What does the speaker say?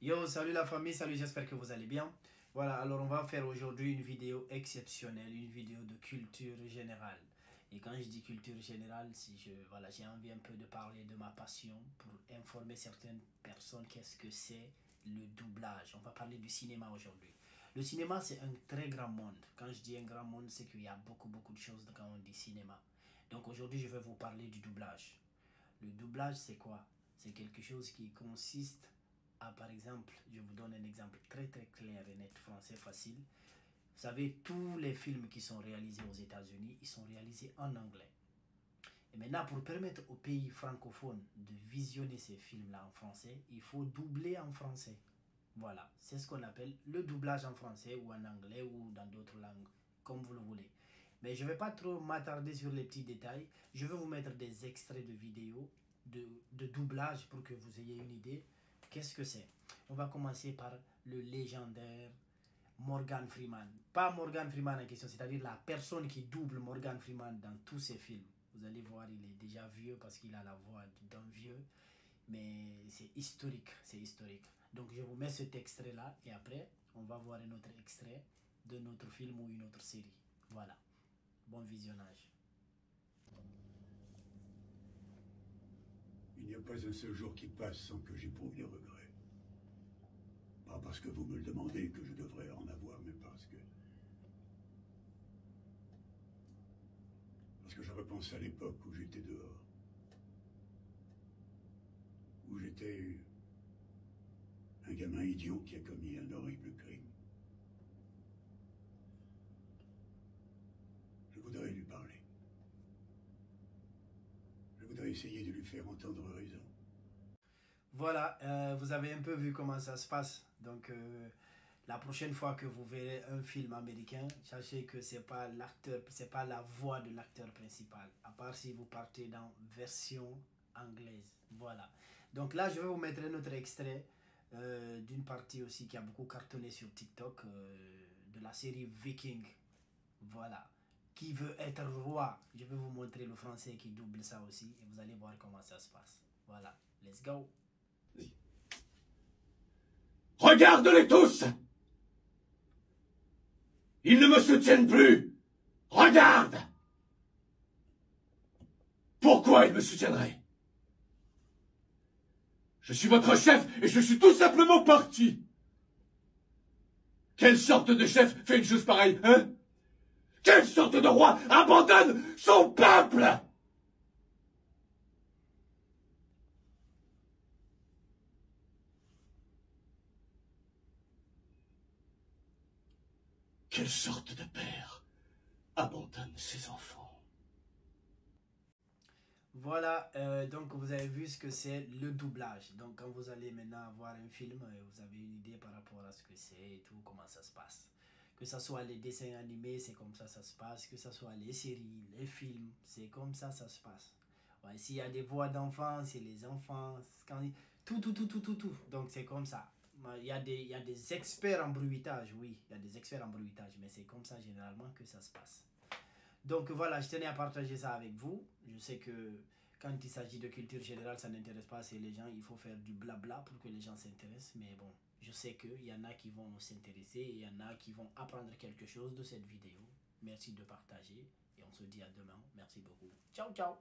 Yo, salut la famille, salut, j'espère que vous allez bien. Voilà, alors on va faire aujourd'hui une vidéo exceptionnelle, une vidéo de culture générale. Et quand je dis culture générale, voilà, j'ai envie un peu de parler de ma passion pour informer certaines personnes qu'est-ce que c'est le doublage. On va parler du cinéma aujourd'hui. Le cinéma, c'est un très grand monde. Quand je dis un grand monde, c'est qu'il y a beaucoup de choses quand on dit cinéma. Donc aujourd'hui, je vais vous parler du doublage. Le doublage, c'est quoi? C'est quelque chose qui consiste à, par exemple, je vous donne un exemple très clair et net, français facile. Vous savez, tous les films qui sont réalisés aux États-Unis, ils sont réalisés en anglais. Et maintenant, pour permettre aux pays francophones de visionner ces films-là en français, il faut doubler en français. Voilà, c'est ce qu'on appelle le doublage en français ou en anglais ou dans d'autres langues, comme vous le voulez. Mais je ne vais pas trop m'attarder sur les petits détails. Je vais vous mettre des extraits de vidéos de doublage pour que vous ayez une idée. Qu'est-ce que c'est? On va commencer par le légendaire Morgan Freeman. Pas Morgan Freeman en question, c'est-à-dire la personne qui double Morgan Freeman dans tous ses films. Vous allez voir, il est déjà vieux parce qu'il a la voix d'un vieux. Mais c'est historique, c'est historique. Donc je vous mets cet extrait-là et après, on va voir un autre extrait de notre film ou une autre série. Voilà. Bon visionnage. Il n'y a pas un seul jour qui passe sans que j'éprouve des regrets. Pas parce que vous me le demandez que je devrais en avoir, mais parce que je repense à l'époque où j'étais dehors. Où j'étais un gamin idiot qui a commis un horrible crime. Je voudrais lui parler. Je voudrais essayer de lui faire entendre raison. Voilà, vous avez un peu vu comment ça se passe. Donc, la prochaine fois que vous verrez un film américain, sachez que c'est pas l'acteur, c'est pas la voix de l'acteur principal. À part si vous partez dans version anglaise. Voilà. Donc là, je vais vous mettre un autre extrait d'une partie aussi qui a beaucoup cartonné sur TikTok de la série Viking. Voilà. Qui veut être roi? Je vais vous montrer le français qui double ça aussi et vous allez voir comment ça se passe. Voilà. Let's go. Regarde-les tous! Ils ne me soutiennent plus! Regarde! Pourquoi ils me soutiendraient? Je suis votre chef et je suis tout simplement parti! Quelle sorte de chef fait une chose pareille, hein? Quelle sorte de roi abandonne son peuple? Quelle sorte de père abandonne ses enfants? Voilà, donc vous avez vu ce que c'est le doublage. Donc quand vous allez maintenant voir un film, vous avez une idée par rapport à ce que c'est et tout, comment ça se passe. Que ce soit les dessins animés, c'est comme ça se passe. Que ce soit les séries, les films, c'est comme ça se passe. Ouais, s'il y a des voix d'enfants, c'est les enfants. Tout. Donc c'est comme ça. Il y a des experts en bruitage, oui. Il y a des experts en bruitage, mais c'est comme ça généralement que ça se passe. Donc voilà, je tenais à partager ça avec vous. Je sais que quand il s'agit de culture générale, ça n'intéresse pas assez les gens. Il faut faire du blabla pour que les gens s'intéressent. Mais bon, je sais qu'il y en a qui vont s'intéresser et il y en a qui vont apprendre quelque chose de cette vidéo. Merci de partager et on se dit à demain. Merci beaucoup. Ciao, ciao.